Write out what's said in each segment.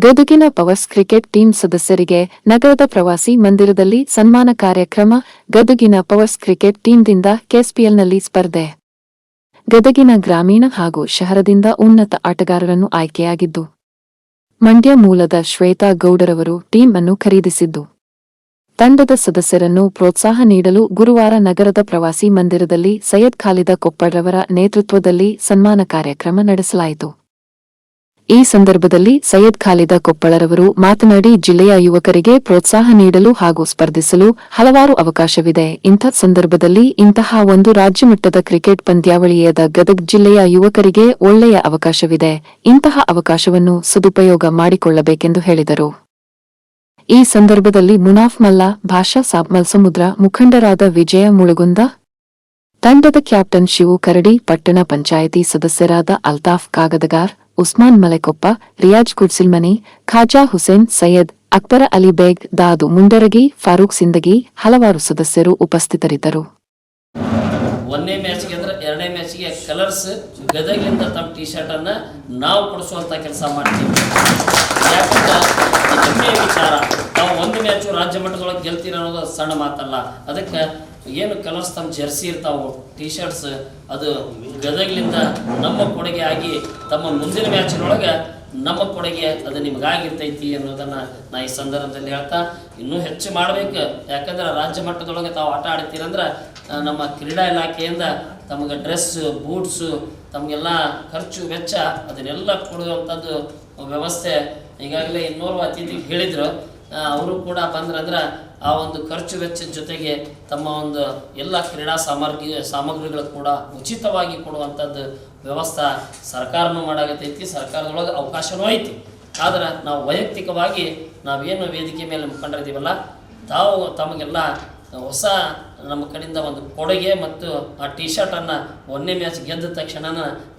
ಗದುಗಿನ powers cricket team ಸದಸ್ಯರಿಗೆ ನಗರದ ಪ್ರವಾಸಿ ಮಂದಿರದಲ್ಲಿ ಸನ್ಮಾನ ಕಾರ್ಯಕ್ರಮ. ಗದುಗಿನ ಪವರ್ಸ್ ಕ್ರಿಕೆಟ್ ಟೀಮ್ದಿಂದ ಕೆಎಸ್ಪಿಎಲ್ನಲ್ಲಿ ಸ್ಪರ್ಧೆ. ಗದಗಿನ ಗ್ರಾಮೀಣ ಹಾಗೂ ಶಹರದಿಂದ ಉನ್ನತ ಆಟಗಾರರನ್ನು ಆಯ್ಕೆಯಾಗಿದ್ದು, ಮಂಡ್ಯ ಮೂಲದ ಶ್ವೇತಾ ಗೌಡರವರು ಟೀಮ್ ಅನ್ನು ಖರೀದಿಸಿದ್ದು, ತಂಡದ ಸದಸ್ಯರನ್ನು ಪ್ರೋತ್ಸಾಹ ನೀಡಲು ಗುರುವಾರ ನಗರದ ಪ್ರವಾಸಿ ಮಂದಿರದಲ್ಲಿ ಸೈಯದ್ ಖಾಲಿದ ಕೊಪ್ಪಳ್ರವರ ನೇತೃತ್ವದಲ್ಲಿ ಸನ್ಮಾನ ಕಾರ್ಯಕ್ರಮ ನಡೆಸಲಾಯಿತು. ಈ ಸಂದರ್ಭದಲ್ಲಿ ಸೈಯದ್ ಖಾಲಿದ ಕೊಪ್ಪಳರವರು ಮಾತನಾಡಿ, ಜಿಲ್ಲೆಯ ಯುವಕರಿಗೆ ಪ್ರೋತ್ಸಾಹ ನೀಡಲು ಹಾಗೂ ಸ್ಪರ್ಧಿಸಲು ಹಲವಾರು ಅವಕಾಶವಿದೆ. ಇಂಥ ಸಂದರ್ಭದಲ್ಲಿ ಇಂತಹ ಒಂದು ರಾಜ್ಯಮಟ್ಟದ ಕ್ರಿಕೆಟ್ ಪಂದ್ಯಾವಳಿಯಾದ ಗದಗ ಜಿಲ್ಲೆಯ ಯುವಕರಿಗೆ ಒಳ್ಳೆಯ ಅವಕಾಶವಿದೆ. ಇಂತಹ ಅವಕಾಶವನ್ನು ಸದುಪಯೋಗ ಮಾಡಿಕೊಳ್ಳಬೇಕೆಂದು ಹೇಳಿದರು. ಈ ಸಂದರ್ಭದಲ್ಲಿ ಮುನಾಫ್ ಮಲ್ಲಾ, ಭಾಷಾ ಸಾಬ್ಮಲ್, ಸಮುದ್ರ ಮುಖಂಡರಾದ ವಿಜಯ ಮುಳುಗುಂದ, ತಂಡದ ಕ್ಯಾಪ್ಟನ್ ಶಿವು ಕರಡಿ, ಪಟ್ಟಣ ಪಂಚಾಯಿತಿ ಸದಸ್ಯರಾದ ಅಲ್ತಾಫ್ ಕಾಗದಗಾರ್, ಉಸ್ಮಾನ್ ಮಲೆಕೊಪ್ಪ, ರಿಯಾಜ್ ಕುಡ್ಸಿಲ್ಮನಿ, ಖಾಜಾ ಹುಸೇನ್, ಸೈಯದ್ ಅಕ್ಬರ ಅಲಿ ಬೇಗ್, ದಾದು ಮುಂಡರಗಿ, ಫಾರೂಕ್ ಸಿಂದಗಿ ಹಲವಾರು ಸದಸ್ಯರು ಉಪಸ್ಥಿತರಿದ್ದರು. ಒಂದನೇ ಮ್ಯಾಚ್ಗೆ ಅಂದ್ರೆ ಎರಡನೇ ಮ್ಯಾಚ್ಗೆ ಕಲರ್ಸ್ ಗದಗಿಂದ ತಮ್ಮ ಟಿ ಶರ್ಟ್ ಅನ್ನ ನಾವು ಕೊಡಿಸುವಂತ ಕೆಲಸ ಮಾಡ್ತೀವಿ. ಯಾಕಂದ್ರೆ ಹೆಮ್ಮೆಯ ವಿಚಾರ, ನಾವು ಒಂದು ಮ್ಯಾಚು ರಾಜ್ಯ ಮಟ್ಟದೊಳಗೆ ಗೆಲ್ತೀರ ಅನ್ನೋದು ಸಣ್ಣ ಮಾತಲ್ಲ. ಅದಕ್ಕೆ ಏನು ಕಲರ್ಸ್ ತಮ್ಮ ಜರ್ಸಿ ಇರ್ತಾವೆ, ಟಿ ಶರ್ಟ್ಸ್, ಅದು ಗದಗ್ಲಿಂದ ನಮ್ಮ ಕೊಡುಗೆ ಆಗಿ ತಮ್ಮ ಮುಂದಿನ ಮ್ಯಾಚಿನೊಳಗೆ ನಮ್ಮ ಕೊಡುಗೆ ಅದು ನಿಮಗಾಗಿರ್ತೈತಿ ಅನ್ನೋದನ್ನು ನಾ ಈ ಸಂದರ್ಭದಲ್ಲಿ ಹೇಳ್ತಾ, ಇನ್ನೂ ಹೆಚ್ಚು ಮಾಡಬೇಕು. ಯಾಕಂದ್ರೆ ರಾಜ್ಯ ಮಟ್ಟದೊಳಗೆ ತಾವು ಆಟ ಆಡ್ತೀರಂದ್ರೆ ನಮ್ಮ ಕ್ರೀಡಾ ಇಲಾಖೆಯಿಂದ ತಮಗೆ ಡ್ರೆಸ್, ಬೂಟ್ಸು, ತಮಗೆಲ್ಲ ಖರ್ಚು ವೆಚ್ಚ ಅದನ್ನೆಲ್ಲ ಕೊಡುವಂಥದ್ದು ವ್ಯವಸ್ಥೆ ಈಗಾಗಲೇ ಇನ್ನೋರ್ವ ಅತಿಥಿ ಹೇಳಿದ್ರು. ಅವರು ಕೂಡ ಬಂದ್ರಂದ್ರೆ ಆ ಒಂದು ಖರ್ಚು ವೆಚ್ಚದ ಜೊತೆಗೆ ತಮ್ಮ ಒಂದು ಎಲ್ಲ ಕ್ರೀಡಾ ಸಾಮಗ್ರಿಗಳು ಕೂಡ ಉಚಿತವಾಗಿ ಕೊಡುವಂಥದ್ದು ವ್ಯವಸ್ಥೆ ಸರ್ಕಾರನೂ ಮಾಡಾಗತೈತಿ. ಸರ್ಕಾರದೊಳಗೆ ಅವಕಾಶನೂ ಐತಿ. ಆದ್ರೆ ನಾವು ವೈಯಕ್ತಿಕವಾಗಿ ನಾವೇನು ವೇದಿಕೆ ಮೇಲೆ ಮುಖಂಡರಿದ್ದೀವಲ್ಲ, ತಾವು ತಮಗೆಲ್ಲ ಹೊಸ ನಮ್ಮ ಕಡೆಯಿಂದ ಒಂದು ಕೊಡುಗೆ ಮತ್ತು ಆ ಟಿ ಶರ್ಟನ್ನು ಒಂದನೇ ಮ್ಯಾಚ್ ಗೆದ್ದ ತಕ್ಷಣ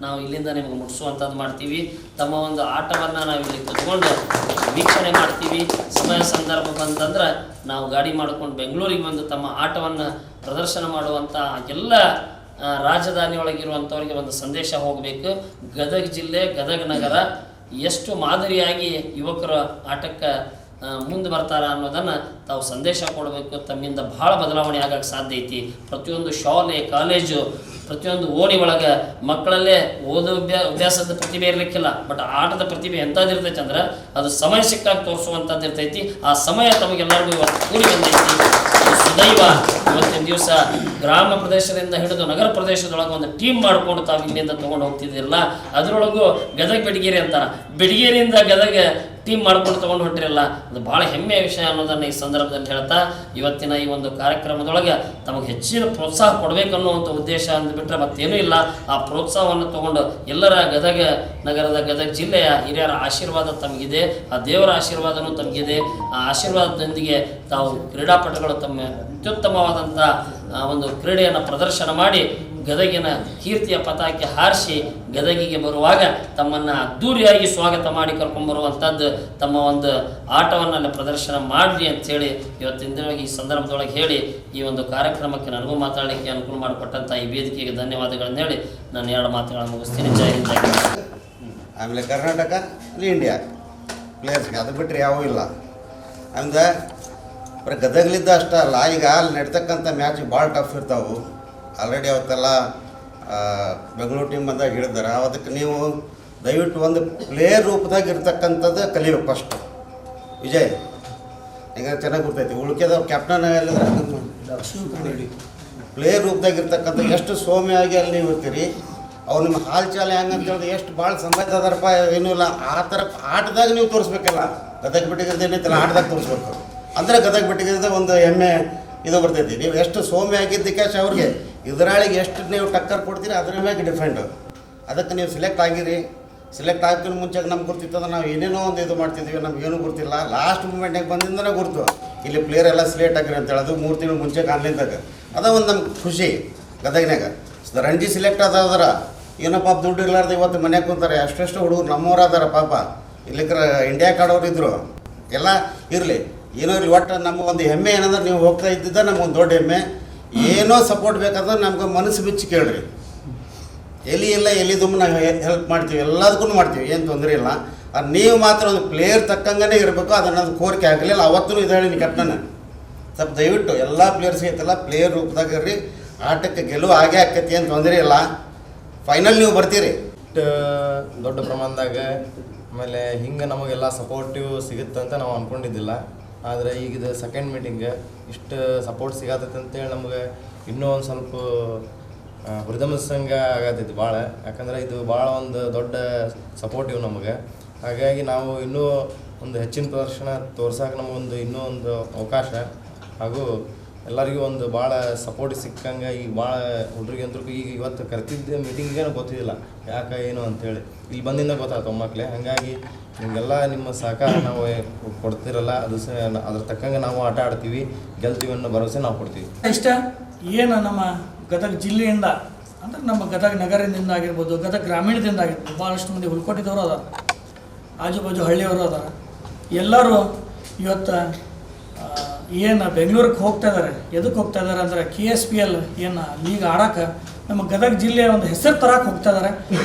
ನಾವು ಇಲ್ಲಿಂದ ನಿಮಗೆ ಮುಟ್ಟಿಸುವಂಥದ್ದು ಮಾಡ್ತೀವಿ. ತಮ್ಮ ಒಂದು ಆಟವನ್ನು ನಾವು ಇಲ್ಲಿ ಕುತ್ಕೊಂಡು ವೀಕ್ಷಣೆ ಮಾಡ್ತೀವಿ. ಸಮಯ ಸಂದರ್ಭ ಬಂತಂದ್ರೆ ನಾವು ಗಾಡಿ ಮಾಡ್ಕೊಂಡು ಬೆಂಗಳೂರಿಗೆ ಬಂದು ತಮ್ಮ ಆಟವನ್ನು ಪ್ರದರ್ಶನ ಮಾಡುವಂಥ ಎಲ್ಲ ರಾಜಧಾನಿಯೊಳಗಿರುವಂಥವ್ರಿಗೆ ಒಂದು ಸಂದೇಶ ಹೋಗಬೇಕು. ಗದಗ ಜಿಲ್ಲೆ, ಗದಗ ನಗರ ಎಷ್ಟು ಮಾದರಿಯಾಗಿ ಯುವಕರ ಆಟಕ್ಕೆ ಮುಂದೆ ಬರ್ತಾರ ಅನ್ನೋದನ್ನು ತಾವು ಸಂದೇಶ ಕೊಡಬೇಕು. ತಮ್ಮಿಂದ ಭಾಳ ಬದಲಾವಣೆ ಆಗಕ್ಕೆ ಸಾಧ್ಯ ಐತಿ. ಪ್ರತಿಯೊಂದು ಶಾಲೆ, ಕಾಲೇಜು, ಪ್ರತಿಯೊಂದು ಓಣಿ ಒಳಗೆ ಮಕ್ಕಳಲ್ಲೇ ಅಭ್ಯಾಸದ ಪ್ರತಿಭೆ ಇರಲಿಕ್ಕಿಲ್ಲ, ಬಟ್ ಆಟದ ಪ್ರತಿಭೆ ಎಂಥದ್ದಿರ್ತೈತಿ ಅಂದ್ರೆ ಅದು ಸಮಯ ಸಿಕ್ಕಾಗಿ ತೋರಿಸುವಂಥದ್ದು ಇರ್ತೈತಿ. ಆ ಸಮಯ ತಮಗೆಲ್ಲರಿಗೂ ಇವತ್ತು ಕೂಡಿ ಬಂದೈತಿ. ಸುದೈವ ಇವತ್ತಿನ ದಿವಸ ಗ್ರಾಮ ಪ್ರದೇಶದಿಂದ ಹಿಡಿದು ನಗರ ಪ್ರದೇಶದೊಳಗೆ ಒಂದು ಟೀಮ್ ಮಾಡಿಕೊಂಡು ತಾವು ಇಲ್ಲಿಂದ ತೊಗೊಂಡು ಹೋಗ್ತಿದ್ದಿರಲ್ಲ. ಅದರೊಳಗೂ ಗದಗ ಬೆಡಗೇರಿ ಅಂತ, ಬೆಡಗೇರಿಯಿಂದ ಗದಗ ಟೀಮ್ ಮಾಡ್ಕೊಂಡು ತೊಗೊಂಡು ಹೊಂಟಿರಲ್ಲ, ಅದು ಭಾಳ ಹೆಮ್ಮೆಯ ವಿಷಯ ಅನ್ನೋದನ್ನು ಈ ಸಂದರ್ಭದಲ್ಲಿ ಹೇಳ್ತಾ, ಇವತ್ತಿನ ಈ ಒಂದು ಕಾರ್ಯಕ್ರಮದೊಳಗೆ ತಮಗೆ ಹೆಚ್ಚಿನ ಪ್ರೋತ್ಸಾಹ ಕೊಡಬೇಕನ್ನುವಂಥ ಉದ್ದೇಶ ಅಂದ್ಬಿಟ್ರೆ ಮತ್ತೇನೂ ಇಲ್ಲ. ಆ ಪ್ರೋತ್ಸಾಹವನ್ನು ತೊಗೊಂಡು ಎಲ್ಲರ ಗದಗ ನಗರದ, ಗದಗ ಜಿಲ್ಲೆಯ ಹಿರಿಯರ ಆಶೀರ್ವಾದ ತಮಗಿದೆ, ಆ ದೇವರ ಆಶೀರ್ವಾದನೂ ತಮಗಿದೆ. ಆ ಆಶೀರ್ವಾದದೊಂದಿಗೆ ತಾವು ಕ್ರೀಡಾಪಟುಗಳು ತಮ್ಮ ಅತ್ಯುತ್ತಮವಾದಂಥ ಒಂದು ಕ್ರೀಡೆಯನ್ನು ಪ್ರದರ್ಶನ ಮಾಡಿ ಗದಗಿನ ಕೀರ್ತಿಯ ಪತಾಕೆ ಹಾರಿಸಿ ಗದಗಿಗೆ ಬರುವಾಗ ತಮ್ಮನ್ನು ಅದ್ದೂರಿಯಾಗಿ ಸ್ವಾಗತ ಮಾಡಿ ಕರ್ಕೊಂಡ್ಬರುವಂಥದ್ದು ತಮ್ಮ ಒಂದು ಆಟವನ್ನು ಅಲ್ಲಿ ಪ್ರದರ್ಶನ ಮಾಡಲಿ ಅಂಥೇಳಿ ಇವತ್ತಿನ ದಿನ ಈ ಸಂದರ್ಭದೊಳಗೆ ಹೇಳಿ ಈ ಒಂದು ಕಾರ್ಯಕ್ರಮಕ್ಕೆ ನನಗೂ ಮಾತಾಡಲಿಕ್ಕೆ ಅನುಕೂಲ ಮಾಡಿಕೊಟ್ಟಂಥ ಈ ವೇದಿಕೆಗೆ ಧನ್ಯವಾದಗಳನ್ನು ಹೇಳಿ ನಾನು ಎರಡು ಮಾತುಗಳನ್ನು ಮುಗಿಸ್ತೀನಿ. ಜೈ ಹಿಂದ್, ಜೈ ಹಿಂದ್. ಆಮೇಲೆ ಕರ್ನಾಟಕ, ಇಂಡಿಯಾ ಪ್ಲೇಯರ್ಸ್ಗೆ ಅದು ಬಿಟ್ಟರೆ ಯಾವೂ ಇಲ್ಲ. ಅಂದರೆ ಬರೀ ಗದಗಲಿದ್ದ ಅಷ್ಟೇ ಅಲ್ಲ, ಈಗ ಅಲ್ಲಿ ನಡ್ತಕ್ಕಂಥ ಮ್ಯಾಚ್ ಭಾಳ ಟಫ್ ಇರ್ತಾವೆ. ಆಲ್ರೆಡಿ ಅವತ್ತೆಲ್ಲ ಬೆಂಗಳೂರು ಟೀಮ್ ಬಂದಾಗ ಹೇಳಿದ್ದಾರೆ. ಅದಕ್ಕೆ ನೀವು ದಯವಿಟ್ಟು ಒಂದು ಪ್ಲೇಯರ್ ರೂಪದಾಗ ಇರ್ತಕ್ಕಂಥದ್ದು ಕಲಿಬೇಕು ಫಸ್ಟ್. ವಿಜಯ್ ಈಗ ಚೆನ್ನಾಗಿ ಗೊತ್ತೈತಿ. ಉಳ್ಕೆದವ್ರು ಕ್ಯಾಪ್ಟನ್ ಪ್ಲೇಯರ್ ರೂಪದಾಗ ಇರ್ತಕ್ಕಂಥ ಎಷ್ಟು ಸೌಮ್ಯವಾಗಿ ಅಲ್ಲಿ ನೀವು ಇರ್ತೀರಿ. ಅವ್ರು ನಿಮ್ಮ ಹಾಲು ಚಾಲ ಹೆಂಗೆ ಅಂತ ಹೇಳಿದ್ರೆ ಎಷ್ಟು ಭಾಳ ಸಮಯದ ಅದರಪ್ಪ ಏನೂ ಇಲ್ಲ. ಆ ಥರ ಆಟದಾಗ ನೀವು ತೋರಿಸ್ಬೇಕಲ್ಲ. ಗದಗ ಬಿಟ್ಟಿಗಿರ್ದು ಏನೈತಿಲ್ಲ, ಆಟದಾಗ ತೋರಿಸ್ಬೇಕು. ಅಂದರೆ ಗದಗ ಬಿಟ್ಟಿಗಿರ್ದು ಒಂದು ಹೆಮ್ಮೆ ಇದು ಬರ್ತೈತಿ. ನೀವು ಎಷ್ಟು ಸೌಮ್ಯ ಆಗಿದ್ದಕ್ಕೆ ಅವ್ರಿಗೆ ಇದರಾಳಿಗೆ ಎಷ್ಟು ನೀವು ಟಕ್ಕರ್ ಕೊಡ್ತೀರಿ ಅದ್ರ ಮ್ಯಾಗೆ ಡಿಫೆಂಡು. ಅದಕ್ಕೆ ನೀವು ಸಿಲೆಕ್ಟ್ ಆಗಿರಿ. ಸಿಲೆಕ್ಟ್ ಆಗಿನ ಮುಂಚೆ ನಮ್ಗೆ ಗೊತ್ತಿತ್ತಂದ್ರೆ ನಾವು ಏನೇನೋ ಒಂದು ಇದು ಮಾಡ್ತಿದ್ವಿ, ನಮಗೇನು ಗೊತ್ತಿಲ್ಲ. ಲಾಸ್ಟ್ ಮೂಮೆಂಟ್ನಾಗ ಬಂದಿಂದನೇ ಗುರ್ತು ಇಲ್ಲಿ ಪ್ಲೇಯರ್ ಎಲ್ಲ ಸಿಲೆಕ್ಟ್ ಆಗಿರಿ ಅಂತೇಳಿ. ಅದು 3 ತಿಂಗಳು ಮುಂಚೆ ಆನ್ಲೈನ್ದಾಗ ಅದ ಒಂದು ನಮ್ಗೆ ಖುಷಿ. ಗದಗಿನಾಗ ರಂಜಿ ಸಿಲೆಕ್ಟ್ ಆದ್ರೆ ಏನೋ ಪಾಪ ದುಡ್ಡು ಇರ್ಲಾರ್ದು ಇವತ್ತು ಮನೆಗೆ ಕುಂತಾರೆ. ಅಷ್ಟೆಷ್ಟು ಹುಡುಗರು ನಮ್ಮವ್ರು ಅದಾರ ಪಾಪ. ಇಲ್ಲಿಕ್ರ ಇಂಡಿಯಾ ಕಾಡೋರು ಇದ್ದರು. ಎಲ್ಲ ಇರಲಿ, ಏನೋ ಇರಲಿ, ಒಟ್ಟು ನಮ್ಮ ಒಂದು ಹೆಮ್ಮೆ ಏನಂದ್ರೆ ನೀವು ಹೋಗ್ತಾ ಇದ್ದಿದ್ದ ನಮಗೊಂದು ದೊಡ್ಡ ಹೆಮ್ಮೆ. ಏನೋ ಸಪೋರ್ಟ್ ಬೇಕಾದ್ರೆ ನಮ್ಗೆ ಮನಸ್ಸು ಬಿಚ್ಚಿ ಕೇಳ್ರಿ. ಎಲ್ಲಿ ಇಲ್ಲ, ಎಲ್ಲಿ ತುಂಬ ನಾವು ಹೆಲ್ಪ್ ಮಾಡ್ತೀವಿ, ಎಲ್ಲದಕ್ಕೂ ಮಾಡ್ತೀವಿ, ಏನು ತೊಂದರೆ ಇಲ್ಲ. ನೀವು ಮಾತ್ರ ಒಂದು ಪ್ಲೇಯರ್ ತಕ್ಕಂಗೆ ಇರಬೇಕು. ಅದನ್ನು ಅದು ಕೋರಿಕೆ ಆಗಲಿಲ್ಲ. ಅವತ್ತೂ ಇದು ಹೇಳಿ ಕೆಪ್ಟನ್ ಸ್ವಲ್ಪ ದಯವಿಟ್ಟು ಎಲ್ಲ ಪ್ಲೇಯರ್ಸ್ಗೆ ಐತಲ್ಲ ಪ್ಲೇಯರ್ ರೂಪದಾಗ ಇರ್ರಿ. ಆಟಕ್ಕೆ ಗೆಲುವು ಆಗೇ ಆಕೈತಿ ಏನು ತೊಂದರೆ ಇಲ್ಲ. ಫೈನಲ್ ನೀವು ಬರ್ತೀರಿ ದೊಡ್ಡ ಪ್ರಮಾಣದಾಗ. ಆಮೇಲೆ ಹಿಂಗೆ ನಮಗೆಲ್ಲ ಸಪೋರ್ಟಿವ್ ಸಿಗುತ್ತೆ ಅಂತ ನಾವು ಅಂದ್ಕೊಂಡಿದ್ದಿಲ್ಲ. ಆದರೆ ಈಗ ಇದು ಸೆಕೆಂಡ್ ಮೀಟಿಂಗ್ ಇಷ್ಟು ಸಪೋರ್ಟ್ ಸಿಗತ್ತೈತೆ ಅಂತೇಳಿ ನಮಗೆ ಇನ್ನೂ ಒಂದು ಸ್ವಲ್ಪ ಹೃದಯಮಸ್ಸಂಗ ಆಗತ್ತೈತಿ ಭಾಳ. ಯಾಕಂದರೆ ಇದು ಭಾಳ ಒಂದು ದೊಡ್ಡ ಸಪೋರ್ಟಿವ್ ನಮಗೆ. ಹಾಗಾಗಿ ನಾವು ಇನ್ನೂ ಒಂದು ಹೆಚ್ಚಿನ ಪ್ರದರ್ಶನ ತೋರ್ಸೋಕೆ ನಮಗೊಂದು ಇನ್ನೂ ಒಂದು ಅವಕಾಶ ಹಾಗೂ ಎಲ್ಲರಿಗೂ ಒಂದು ಭಾಳ ಸಪೋರ್ಟ್ ಸಿಕ್ಕಂಗೆ ಈಗ ಭಾಳ ಹುಡುಗರಿಗಂತೂ ಈಗ ಇವತ್ತು ಕರೆತಿದ್ದ ಮೀಟಿಂಗಿಗೇನು ಗೊತ್ತಿದ್ದಿಲ್ಲ ಯಾಕೆ ಏನು ಅಂಥೇಳಿ. ಇಲ್ಲಿ ಬಂದಿಂದ ಗೊತ್ತಾಯ್ತು ಒಮ್ಮಕ್ಕಳೇ. ಹಾಗಾಗಿ ನಿಮಗೆಲ್ಲ ನಿಮ್ಮ ಸಹಕಾರ ನಾವು ಕೊಡ್ತಿರಲ್ಲ, ಅದು ಅದ್ರ ತಕ್ಕಂಗೆ ನಾವು ಆಟ ಆಡ್ತೀವಿ, ಗೆಲ್ತೀವಿ ಅನ್ನೋ ಭರವಸೆ ನಾವು ಕೊಡ್ತೀವಿ. ಇಷ್ಟ ಏನು ನಮ್ಮ ಗದಗ ಜಿಲ್ಲೆಯಿಂದ ಅಂದರೆ ನಮ್ಮ ಗದಗ ನಗರದಿಂದ ಆಗಿರ್ಬೋದು, ಗದಗ ಗ್ರಾಮೀಣದಿಂದ ಆಗಿರ್ಬೋದು, ಭಾಳಷ್ಟು ಮಂದಿ ಹುಲ್ಕೋಟಿದವರು ಅದಾರ, ಆಜು ಬಾಜು ಹಳ್ಳಿಯವರು ಅದಾರ. ಎಲ್ಲರೂ ಇವತ್ತು ಏನು ಬೆಂಗಳೂರಿಗೆ ಹೋಗ್ತಾ ಇದ್ದಾರೆ. ಎದಕ್ಕೆ ಹೋಗ್ತಾ ಇದ್ದಾರೆ ಅಂದರೆ KSPL ಏನು ಲೀಗ್ ಆಡೋಕೆ ನಮ್ಮ ಗದಗ ಜಿಲ್ಲೆಯ ಒಂದು ಹೆಸರು ತರಕ್ಕೆ ಹೋಗ್ತಾ ಇದ್ದಾರೆ.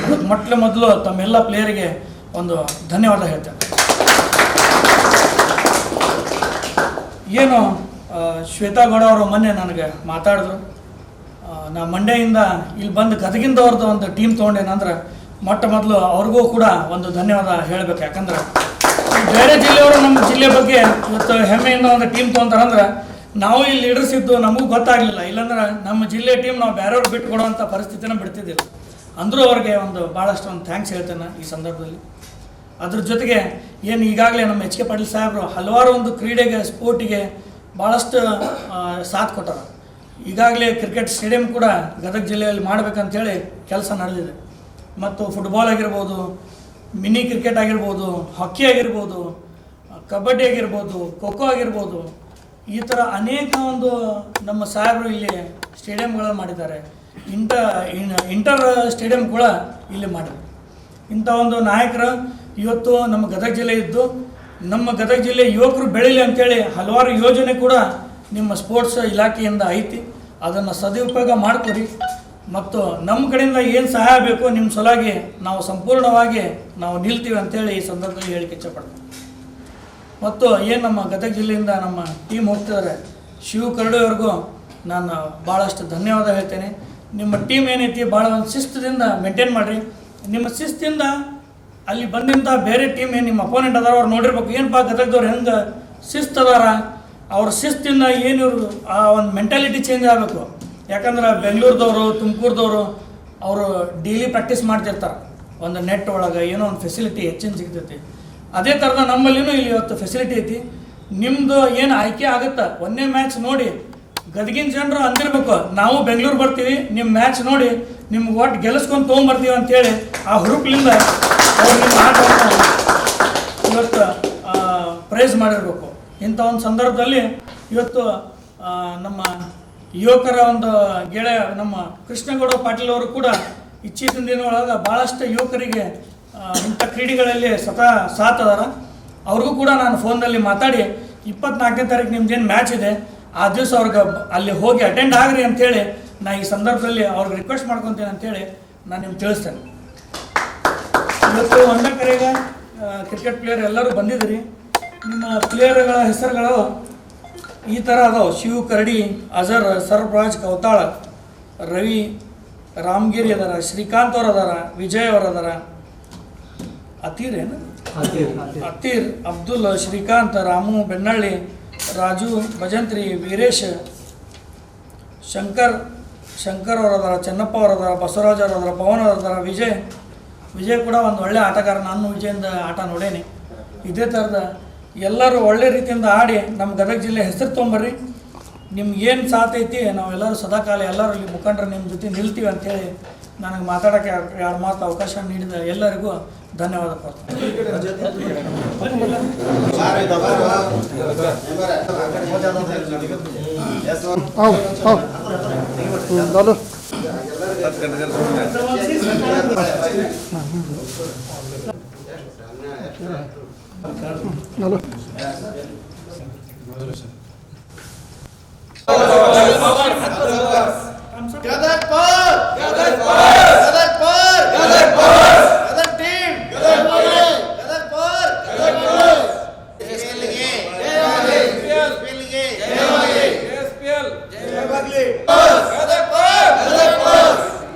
ಅದಕ್ಕೆ ಮೊದಲು ತಮ್ಮೆಲ್ಲ ಪ್ಲೇಯರಿಗೆ ಒಂದು ಧನ್ಯವಾದ ಹೇಳ್ತೇನೆ. ಏನು ಶ್ವೇತಾ ಗೌಡ ಅವರು ಮೊನ್ನೆ ನನಗೆ ಮಾತಾಡಿದ್ರು. ನಾ ಮಂಡ್ಯದಿಂದ ಇಲ್ಲಿ ಬಂದು ಗದಗಿಂದವ್ರದ್ದು ಒಂದು ಟೀಮ್ ತೊಗೊಂಡೇನಂದ್ರೆ ಮೊದಲು ಅವ್ರಿಗೂ ಕೂಡ ಒಂದು ಧನ್ಯವಾದ ಹೇಳಬೇಕು. ಯಾಕಂದ್ರೆ ಬೇರೆ ಜಿಲ್ಲೆಯವರು ನಮ್ಮ ಜಿಲ್ಲೆ ಬಗ್ಗೆ ಇವತ್ತು ಹೆಮ್ಮೆಯಿಂದ ಒಂದು ಟೀಮ್ ತೊಗೊಂತಾರಂದ್ರೆ ನಾವು ಇಲ್ಲಿ ಲೀಡರ್ಸ್ ಇದ್ದು ನಮಗೂ ಗೊತ್ತಾಗಲಿಲ್ಲ. ಇಲ್ಲಾಂದ್ರೆ ನಮ್ಮ ಜಿಲ್ಲೆ ಟೀಮ್ ನಾವು ಬೇರೆಯವ್ರು ಬಿಟ್ಟು ಕೊಡುವಂಥ ಪರಿಸ್ಥಿತಿನ ಬಿಡ್ತಿದ್ದಿಲ್ಲ. ಅಂದರೂ ಅವ್ರಿಗೆ ಒಂದು ಭಾಳಷ್ಟು ಒಂದು ಥ್ಯಾಂಕ್ಸ್ ಹೇಳ್ತೇನೆ ಈ ಸಂದರ್ಭದಲ್ಲಿ. ಅದ್ರ ಜೊತೆಗೆ ಏನು ಈಗಾಗಲೇ ನಮ್ಮ HK ಪಾಟೀಲ್ ಸಾಹೇಬರು ಹಲವಾರು ಒಂದು ಕ್ರೀಡೆಗೆ ಸ್ಪೋರ್ಟಿಗೆ ಭಾಳಷ್ಟು ಸಾಥ್ ಕೊಟ್ಟಾರ. ಈಗಾಗಲೇ ಕ್ರಿಕೆಟ್ ಸ್ಟೇಡಿಯಂ ಕೂಡ ಗದಗ ಜಿಲ್ಲೆಯಲ್ಲಿ ಮಾಡಬೇಕಂತೇಳಿ ಕೆಲಸ ನಡೆದಿದೆ. ಮತ್ತು ಫುಟ್ಬಾಲ್ ಆಗಿರ್ಬೋದು, ಮಿನಿ ಕ್ರಿಕೆಟ್ ಆಗಿರ್ಬೋದು, ಹಾಕಿ ಆಗಿರ್ಬೋದು, ಕಬಡ್ಡಿ ಆಗಿರ್ಬೋದು, ಖೋ ಖೋ ಆಗಿರ್ಬೋದು, ಈ ಥರ ಅನೇಕ ಒಂದು ನಮ್ಮ ಸಾಹೇಬರು ಇಲ್ಲಿ ಸ್ಟೇಡಿಯಂಗಳು ಮಾಡಿದ್ದಾರೆ. ಇಂಟರ್ ಸ್ಟೇಡಿಯಂ ಕೂಡ ಇಲ್ಲಿ ಮಾಡಿದ್ದಾರೆ. ಇಂಥ ಒಂದು ನಾಯಕರು ಇವತ್ತು ನಮ್ಮ ಗದಗ ಜಿಲ್ಲೆ ಇದ್ದು ನಮ್ಮ ಗದಗ ಜಿಲ್ಲೆ ಯುವಕರು ಬೆಳೀಲಿ ಅಂಥೇಳಿ ಹಲವಾರು ಯೋಜನೆ ಕೂಡ ನಿಮ್ಮ ಸ್ಪೋರ್ಟ್ಸ್ ಇಲಾಖೆಯಿಂದ ಐತಿ. ಅದನ್ನು ಸದುಪಯೋಗ ಮಾಡ್ಕೊರಿ. ಮತ್ತು ನಮ್ಮ ಕಡೆಯಿಂದ ಏನು ಸಹಾಯ ಬೇಕು ನಿಮ್ಮ ಸಲುವಾಗಿ ನಾವು ಸಂಪೂರ್ಣವಾಗಿ ನಾವು ನಿಲ್ತೀವಿ ಅಂತೇಳಿ ಈ ಸಂದರ್ಭದಲ್ಲಿ ಹೇಳಿಕೆ ಇಚ್ಛೆಪಡ್ತೀನಿ. ಮತ್ತು ಏನು ನಮ್ಮ ಗದಗ ಜಿಲ್ಲೆಯಿಂದ ನಮ್ಮ ಟೀಮ್ ಹೋಗ್ತಿದ್ದಾರೆ ಶಿವ ಕರಡಿಯವ್ರಿಗೂ ನಾನು ಭಾಳಷ್ಟು ಧನ್ಯವಾದ ಹೇಳ್ತೇನೆ. ನಿಮ್ಮ ಟೀಮ್ ಏನೈತಿ ಭಾಳ ಒಂದು ಶಿಸ್ತದಿಂದ ಮೇಂಟೈನ್ ಮಾಡಿರಿ. ನಿಮ್ಮ ಶಿಸ್ತಿಂದ ಅಲ್ಲಿ ಬಂದಂಥ ಬೇರೆ ಟೀಮ್ ಏನು ನಿಮ್ಮ ಅಪೋನೆಂಟ್ ಅದಾರ ಅವ್ರು ನೋಡಿರ್ಬೇಕು, ಏನಪ್ಪ ಗದಗದವ್ರು ಹೆಂಗೆ ಶಿಸ್ತದಾರ, ಅವ್ರ ಶಿಸ್ತಿಂದ ಏನು ಇವರು ಆ ಒಂದು ಮೆಂಟಾಲಿಟಿ ಚೇಂಜ್ ಆಗಬೇಕು. ಯಾಕಂದ್ರೆ ಬೆಂಗಳೂರದವರು ತುಮಕೂರದವರು ಅವರು ಡೈಲಿ ಪ್ರಾಕ್ಟೀಸ್ ಮಾಡ್ತಿರ್ತಾರೆ. ಒಂದು ನೆಟ್ ಒಳಗೆ ಏನೋ ಒಂದು ಫೆಸಿಲಿಟಿ ಹೆಚ್ಚಿನ ಸಿಗ್ತೈತಿ. ಅದೇ ಥರದ ನಮ್ಮಲ್ಲಿನೂ ಇಲ್ಲಿ ಇವತ್ತು ಫೆಸಿಲಿಟಿ ಐತಿ. ನಿಮ್ಮದು ಏನು ಆಯ್ಕೆ ಆಗುತ್ತೆ ಒಂದೇ ಮ್ಯಾಚ್ ನೋಡಿ ಗದಗಿನ ಜನರು ಅಂದಿರ್ಬೇಕು, ನಾವು ಬೆಂಗಳೂರು ಬರ್ತೀವಿ, ನಿಮ್ಮ ಮ್ಯಾಚ್ ನೋಡಿ ನಿಮ್ಗೆ ಒಟ್ಟು ಗೆಲ್ಲಿಸ್ಕೊಂಡು ತೊಗೊಂಬರ್ತೀವಿ ಅಂತೇಳಿ ಆ ಹುರುಪಿನಿಂದ ಅವ್ರು ನಿಮ್ಮ ಆಟವನ್ನು ಇವತ್ತು ಪ್ರೈಸ್ ಮಾಡಿರಬೇಕು. ಇಂಥ ಒಂದು ಸಂದರ್ಭದಲ್ಲಿ ಇವತ್ತು ನಮ್ಮ ಯುವಕರ ಒಂದು ಗೆಳೆಯ ನಮ್ಮ ಕೃಷ್ಣಗೌಡ ಪಾಟೀಲ್ ಅವರು ಕೂಡ ಇತ್ತೀಚಿನ ದಿನಗಳೊಳಗೆ ಭಾಳಷ್ಟು ಯುವಕರಿಗೆ ಇಂಥ ಕ್ರೀಡೆಗಳಲ್ಲಿ ಸಾಥ್ ಅದಾರ. ಅವ್ರಿಗೂ ಕೂಡ ನಾನು ಫೋನ್ನಲ್ಲಿ ಮಾತಾಡಿ 24ನೇ ತಾರೀಕು ನಿಮ್ದೇನು ಮ್ಯಾಚ್ ಇದೆ ಆ ದಿವಸ ಅವ್ರಿಗೆ ಅಲ್ಲಿ ಹೋಗಿ ಅಟೆಂಡ್ ಆಗ್ರಿ ಅಂಥೇಳಿ ನಾನು ಈ ಸಂದರ್ಭದಲ್ಲಿ ಅವ್ರಿಗೆ ರಿಕ್ವೆಸ್ಟ್ ಮಾಡ್ಕೊತೀನಿ ಅಂಥೇಳಿ ನಾನು ನಿಮ್ಗೆ ತಿಳಿಸ್ತೇನೆ. ಇವತ್ತು ಒಂದಕರೆಗೆ ಕ್ರಿಕೆಟ್ ಪ್ಲೇಯರ್ ಎಲ್ಲರೂ ಬಂದಿದ್ದೀರಿ. ನಿಮ್ಮ ಪ್ಲೇಯರ್ಗಳ ಹೆಸರುಗಳು ಈ ಥರ ಅದಾವೆ: ಶಿವ ಕರಡಿ, ಅಜರ್, ಸರ್ಫರಾಜ್ ಕೌತಾಳ, ರವಿ, ರಾಮಗಿರಿ ಅದಾರ, ಶ್ರೀಕಾಂತ್ ಅವ್ರು ಅದಾರ, ವಿಜಯ್ ಅವ್ರು ಅದಾರ, ಅತೀರ್, ಅಬ್ದುಲ್, ಶ್ರೀಕಾಂತ್, ರಾಮು ಬೆನ್ನಳ್ಳಿ, ರಾಜು ಭಜಂತ್ರಿ, ವೀರೇಶ್, ಶಂಕರ್ ಅವ್ರು ಅದಾರ, ಚೆನ್ನಪ್ಪ ಅವ್ರು ಅದಾರ, ಬಸವರಾಜ್ ಅವ್ರು ಅದಾರ, ಪವನ್ ಅವ್ರು ಅದಾರ, ವಿಜಯ್ ಕೂಡ ಒಂದು ಒಳ್ಳೆ ಆಟಗಾರ. ನಾನು ವಿಜಯಿಂದ ಆಟ ನೋಡೇನಿ. ಇದೇ ಥರದ ಎಲ್ಲರೂ ಒಳ್ಳೆ ರೀತಿಯಿಂದ ಆಡಿ ನಮ್ಮ ಗದಗ ಜಿಲ್ಲೆ ಹೆಸರು ತೊಗೊಂಬರ್ರಿ. ನಿಮ್ಗೆ ಏನು ಸಾಥ್ ಐತಿ ನಾವೆಲ್ಲರೂ ಸದಾಕಾಲ ಎಲ್ಲರೂ ಇಲ್ಲಿ ಮುಖಂಡರು ನಿಮ್ಮ ಜೊತೆ ನಿಲ್ತೀವಿ ಅಂಥೇಳಿ ನನಗೆ ಮಾತಾಡೋಕ್ಕೆ 2 ಮಾತು ಅವಕಾಶ ನೀಡಿದ ಎಲ್ಲರಿಗೂ ಧನ್ಯವಾದ ಕೊಡ್ತೀನಿ. Gadak Par!